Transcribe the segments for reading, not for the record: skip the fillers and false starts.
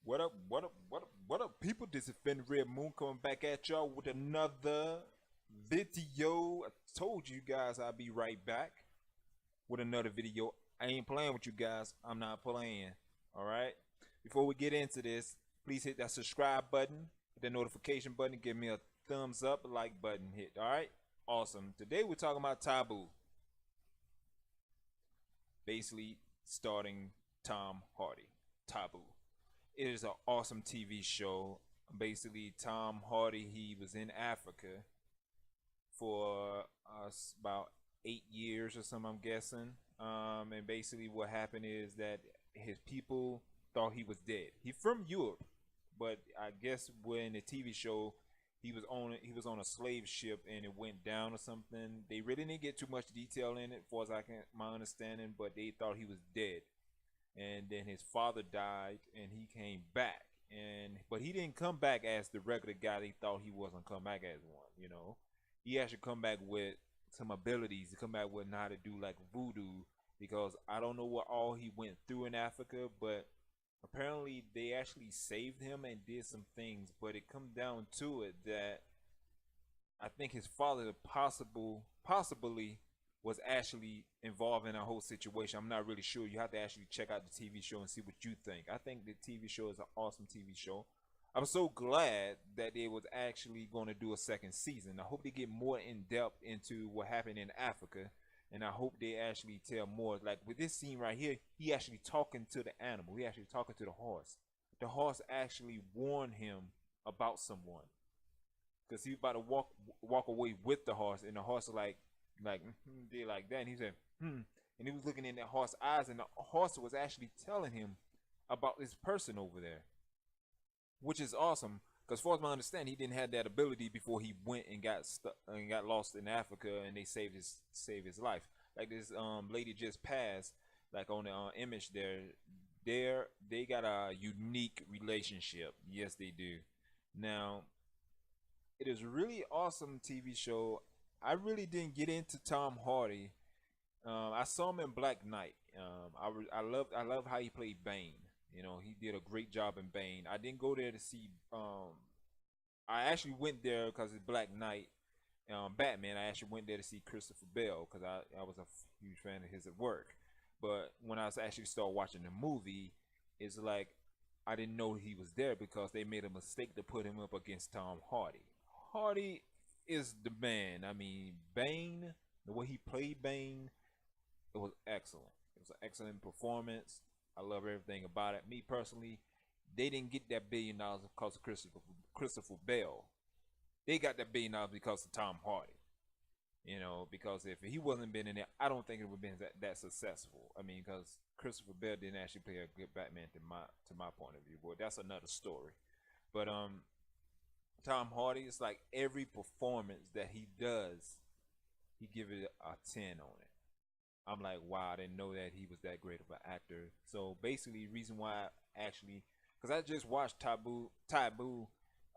What up, what up, what up, what up, people? This is Fenrir Moon coming back at y'all with another video. I told you guys I'll be right back with another video. I ain't playing with you guys. I'm not playing. Alright? Before we get into this, please hit that subscribe button, hit the notification button, give me a thumbs up, a like button hit. Alright? Awesome. Today we're talking about Taboo. Basically starting Tom Hardy. Taboo. It is an awesome TV show. Basically, Tom Hardy, he was in Africa for about 8 years or something, I'm guessing. And basically, what happened is that his people thought he was dead. He's from Europe, but I guess when the TV show, he was on a slave ship and it went down or something. They really didn't get too much detail in it, as far as my understanding, but they thought he was dead. And then his father died and he came back, but he didn't come back as the regular guy they thought he wasn't come back as one. He actually come back with some abilities to come back with how to do like voodoo, because I don't know what all he went through in Africa, but apparently they actually saved him and did some things. But it comes down to it that I think his father possibly was actually involved in a whole situation. I'm not really sure. You have to actually check out the TV show and see what you think. I think the TV show is an awesome TV show. I'm so glad that they was actually going to do a second season. I hope they get more in depth into what happened in Africa, and I hope they actually tell more. Like with this scene right here, he actually talking to the animal. He actually talking to the horse. The horse actually warned him about someone, because he was about to walk away with the horse, and the horse is like did like that, and he said and he was looking in that horse's eyes, and the horse was actually telling him about this person over there, which is awesome. Because, far as my understanding, he didn't have that ability before he went and got stuck and got lost in Africa, and they saved his life. Like this lady just passed, like on the image there, they got a unique relationship. Yes, they do. Now, it is a really awesome TV show. I really didn't get into Tom Hardy. I saw him in Black Knight. I love how he played Bane. He did a great job in Bane. I didn't go there to see. I actually went there because it's Black Knight, Batman. I actually went there to see Christopher Bell because I was a huge fan of his at work. But when I was actually started watching the movie, it's like I didn't know he was there because they made a mistake to put him up against Tom Hardy. Hardy is the man. I mean, Bane, the way he played Bane, it was excellent. It was an excellent performance. I love everything about it. Me personally, they didn't get that $1 billion because of Christopher Bell. They got that $1 billion because of Tom Hardy. Because if he wasn't been in there, I don't think it would have been that successful. I mean, because Christopher Bell didn't actually play a good Batman to my point of view. But that's another story. But Tom Hardy, it's like every performance that he does, he give it a 10 on it. I'm like, wow, I didn't know that he was that great of an actor. So basically, reason why I actually, because I just watched Taboo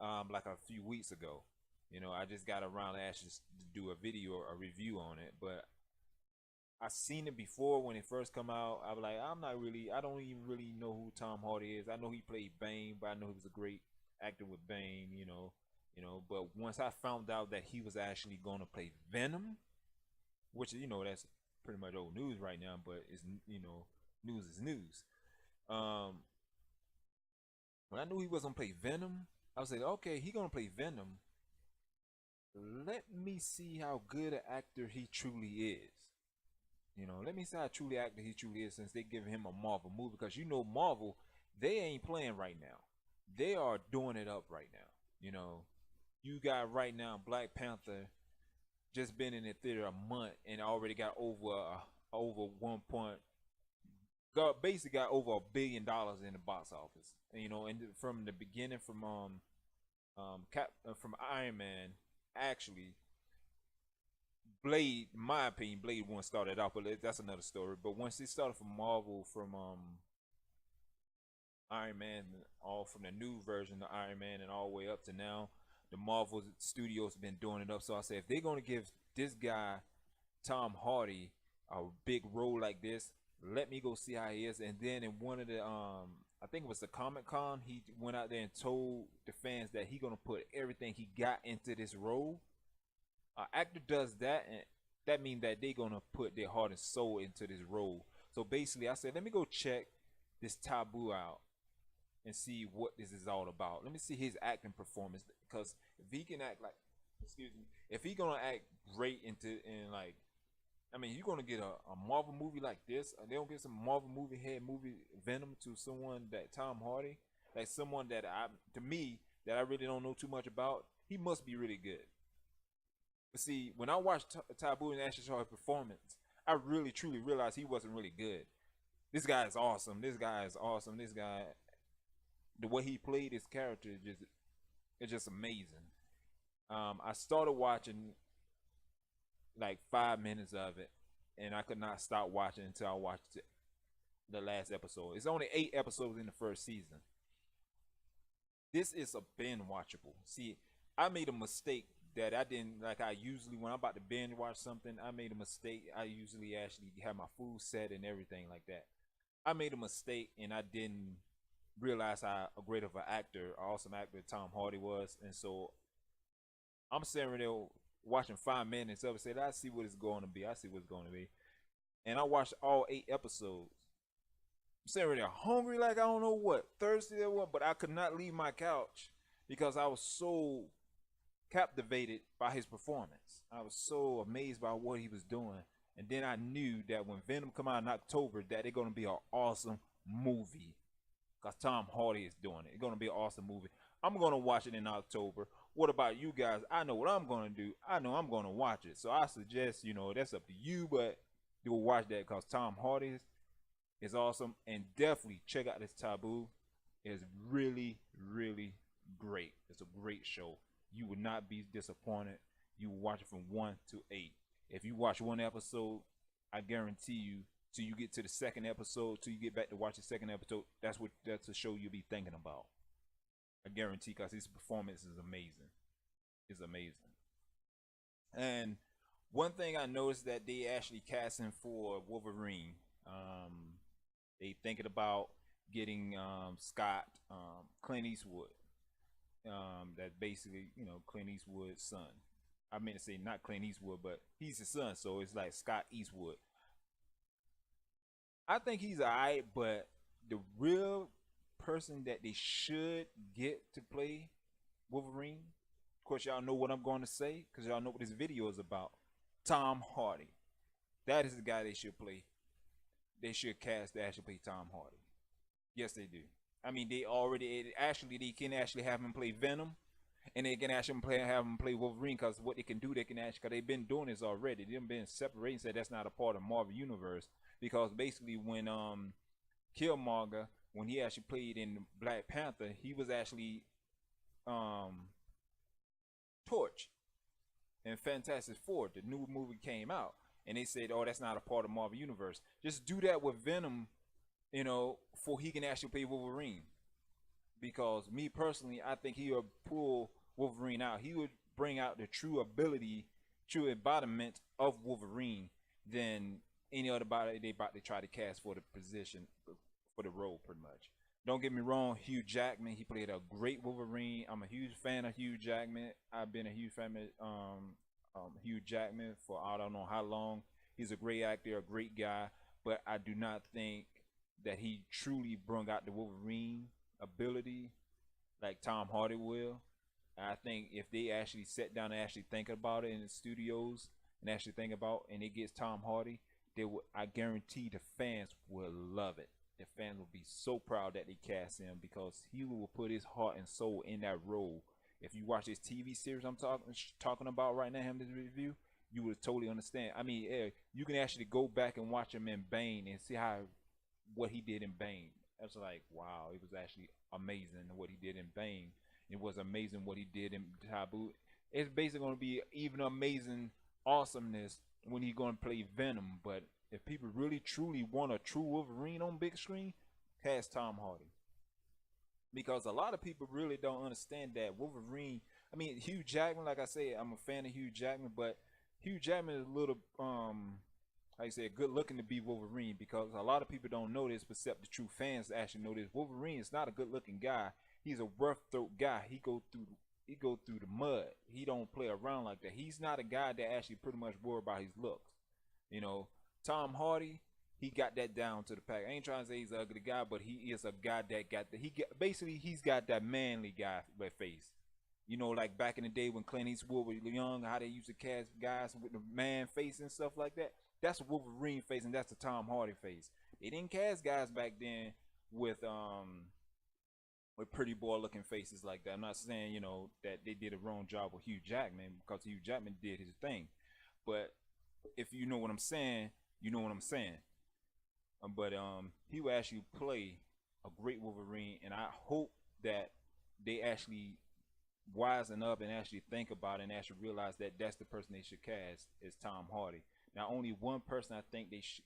like a few weeks ago. I just got around to actually do a video or a review on it. But I seen it before when it first come out. I was like, I don't even really know who Tom Hardy is. I know he played Bane, but I know he was a great actor with Bane, but once I found out that he was actually going to play Venom, which that's pretty much old news right now, but it's news is news. When I knew he was going to play Venom, I was like, okay, he going to play Venom. Let me see how good an actor he truly is. Let me see how truly actor he truly is, since they give him a Marvel movie, because Marvel, they ain't playing right now. They are doing it up right now. You got right now Black Panther just been in the theater a month and already got over basically got over $1 billion in the box office. And from the beginning, from Iron Man, actually Blade, in my opinion, Blade 1 started out, but that's another story. But once it started from Marvel, from Iron Man, all from the new version of Iron Man and all the way up to now, the Marvel Studios have been doing it up. So I said, if they're going to give this guy, Tom Hardy, a big role like this, let me go see how he is. And then in one of the I think it was the Comic Con. He went out there and told the fans that he gonna put everything he got into this role. An actor does that, and that means that they gonna put their heart and soul into this role. So basically, I said, let me go check this Taboo out and see what this is all about. Let me see his acting performance, because if he can act like, excuse me, if he gonna act great in like, I mean, you're gonna get a Marvel movie like this. They don't get some Marvel movie Venom to someone that Tom Hardy, like someone that to me, that I really don't know too much about. He must be really good. But see, when I watched Taboo and actually saw his performance, I really truly realized he wasn't really good. This guy is awesome. This guy is awesome. This guy, the way he played his character, it's just amazing. I started watching like 5 minutes of it, and I could not stop watching until I watched the last episode. It's only 8 episodes in the first season. This is a binge watchable. See, I made a mistake that I didn't, like I usually, when I'm about to binge watch something, I made a mistake. I usually actually have my food set and everything like that. I made a mistake, and I didn't realize how great of an actor, awesome actor Tom Hardy was. And so I'm sitting there watching 5 minutes of it, said, I see what it's going to be. I see what's going to be. And I watched all 8 episodes. I'm sitting there hungry like I don't know what, thirsty or what, but I could not leave my couch because I was so captivated by his performance. I was so amazed by what he was doing. And then I knew that when Venom come out in October, that it's going to be an awesome movie. Because Tom Hardy is doing it. It's going to be an awesome movie. I'm going to watch it in October. What about you guys? I know what I'm going to do. I know I'm going to watch it. So I suggest, that's up to you, but you will watch that because Tom Hardy is awesome. And definitely check out this Taboo. It's really, really great. It's a great show. You would not be disappointed. You will watch it from 1 to 8. If you watch one episode, I guarantee you, till you get to the second episode, till you get back to watch the second episode, that's a show you'll be thinking about. I guarantee, because his performance is amazing. It's amazing. And one thing I noticed that they actually casting for Wolverine. They thinking about getting Scott, Clint Eastwood. That basically, Clint Eastwood's son. I meant to say not Clint Eastwood, but he's his son, so it's like Scott Eastwood. I think he's alright, but the real person that they should get to play Wolverine, of course, y'all know what I'm going to say because y'all know what this video is about. Tom Hardy. That is the guy they should play. They should cast to actually play Tom Hardy. Yes, they do. I mean, they can actually have him play Venom, and they can actually have him play Wolverine, because what they can do, because they've been doing this already. They've been separating, said that's not a part of Marvel Universe, because basically when Killmonger, when he actually played in Black Panther, he was actually Torch in Fantastic Four. The new movie came out, and they said, oh, that's not a part of Marvel Universe. Just do that with Venom, for he can actually play Wolverine. Because me personally, I think he would pull Wolverine out. He would bring out the true ability, true embodiment of Wolverine than any other body they about to try to cast for the position, for the role, pretty much. Don't get me wrong, Hugh Jackman, he played a great Wolverine. I'm a huge fan of Hugh Jackman. I've been a huge fan of Hugh Jackman for I don't know how long. He's a great actor, a great guy, but I do not think that he truly brought out the Wolverine ability like Tom Hardy will. I think if they actually sat down and actually think about it in the studios and actually think about, and it gets Tom Hardy, I guarantee the fans will love it. The fans will be so proud that they cast him, because he will put his heart and soul in that role. If you watch this TV series I'm talking about right now, this review, you would totally understand. I mean, you can actually go back and watch him in Bane and see what he did in Bane. That's like, wow, it was actually amazing what he did in Bane. It was amazing what he did in Taboo. It's basically going to be even amazing awesomeness when he's going to play Venom. But if people really truly want a true Wolverine on big screen, cast Tom Hardy. Because a lot of people really don't understand that Wolverine, I mean, Hugh Jackman, like I said, I'm a fan of Hugh Jackman, but Hugh Jackman is a little like I said, good looking to be Wolverine, because a lot of people don't know this, except the true fans actually know this. Wolverine is not a good looking guy. He's a rough throat guy. He go through the mud. He don't play around like that. He's not a guy that actually pretty much worry about his looks. You know, Tom Hardy, he got that down to the pack. I ain't trying to say he's an ugly guy, but he is a guy that got the basically he's got that manly guy face. You know, like back in the day when Clint Eastwood was young, how they used to cast guys with the man face and stuff like that. That's a Wolverine face, and that's a Tom Hardy face. They didn't cast guys back then with pretty boy looking faces like that. I'm not saying, you know, that they did a wrong job with Hugh Jackman, because Hugh Jackman did his thing. But if you know what I'm saying, you know what I'm saying. But he will actually play a great Wolverine, and I hope that they actually wisen up and actually think about it and actually realize that that's the person they should cast is Tom Hardy. Now, only one person I think they should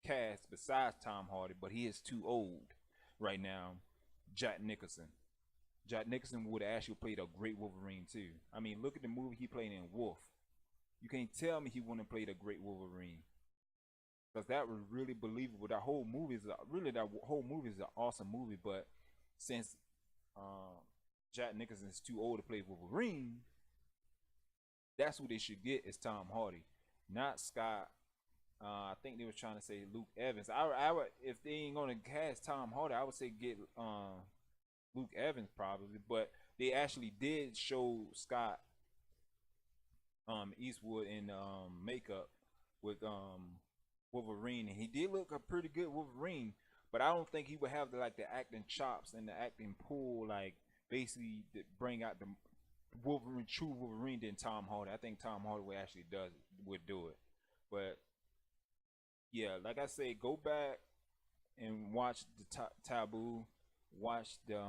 cast besides Tom Hardy, but he is too old right now, Jack Nicholson. Jack Nicholson would have actually played a great Wolverine too. I mean, look at the movie he played in Wolf. You can't tell me he wouldn't have played a great Wolverine, because that was really believable. That whole movie is an awesome movie. But since Jack Nicholson is too old to play Wolverine, that's who they should get is Tom Hardy, not Scott. I think they were trying to say Luke Evans. I would, if they ain't gonna cast Tom Hardy, I would say get Luke Evans probably. But they actually did show Scott Eastwood in makeup with Wolverine, and he did look a pretty good Wolverine. But I don't think he would have the acting chops and the acting pool, like basically to bring out the Wolverine, true Wolverine, than Tom Hardy. I think Tom Hardy would do it. But yeah, like I say, go back and watch the Taboo, watch the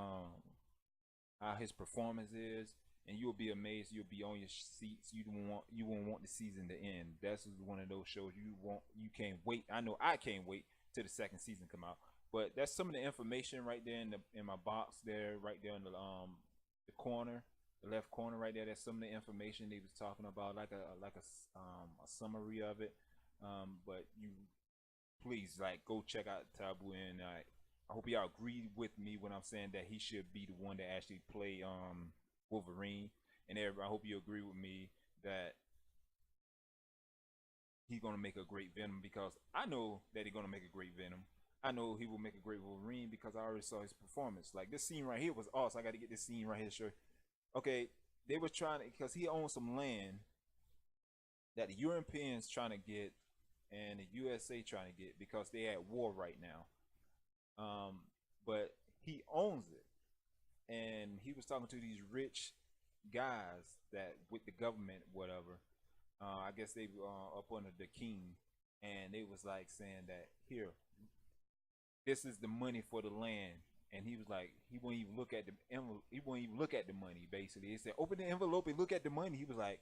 how his performance is, and you'll be amazed. You'll be on your seats. You won't want the season to end. That's one of those shows you can't wait. I know I can't wait till the second season come out. But that's some of the information right there in my box there, right there in the corner, the left corner right there. That's some of the information they was talking about, like a summary of it. But you please go check out Taboo, and I hope y'all agree with me when I'm saying that he should be the one to actually play Wolverine. And everybody, I hope you agree with me that he's gonna make a great Venom, because I know that he's gonna make a great Venom. I know he will make a great Wolverine because I already saw his performance. Like, this scene right here was awesome. I got to get this scene right here to show you. Okay, they were trying to, because he owns some land that the Europeans trying to get and the USA trying to get, because they at war right now. But he owns it, and he was talking to these rich guys that with the government, whatever. I guess they up under the king, and they was like saying that, here, this is the money for the land. And he was like, he won't even look at the envelope. He won't even look at the money. Basically, he said, open the envelope and look at the money. He was like,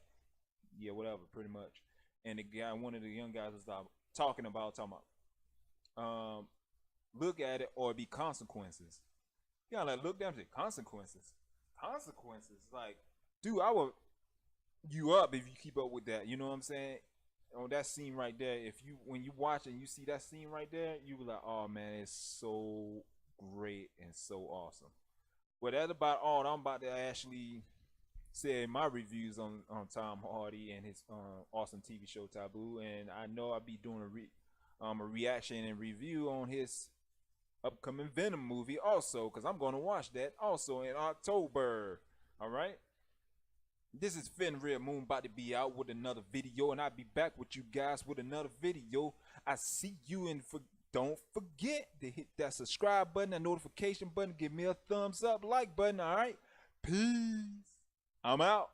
yeah, whatever, pretty much. And the guy, one of the young guys, was talking about, look at it or be consequences. Yeah, like, look down to consequences. Consequences, like, dude, I would you up if you keep up with that. You know what I'm saying? On that scene right there, when you watch and you see that scene right there, you be like, oh man, it's so great and so awesome. Well, that's about all I'm about to actually say my reviews on Tom Hardy and his awesome TV show Taboo. And I know I'll be doing a reaction and review on his upcoming Venom movie also, because I'm going to watch that also in October. All right. This is Fenrir Moon, about to be out with another video, and I'll be back with you guys with another video. I see you, and don't forget to hit that subscribe button, that notification button, give me a thumbs up, like button, all right? Peace. I'm out.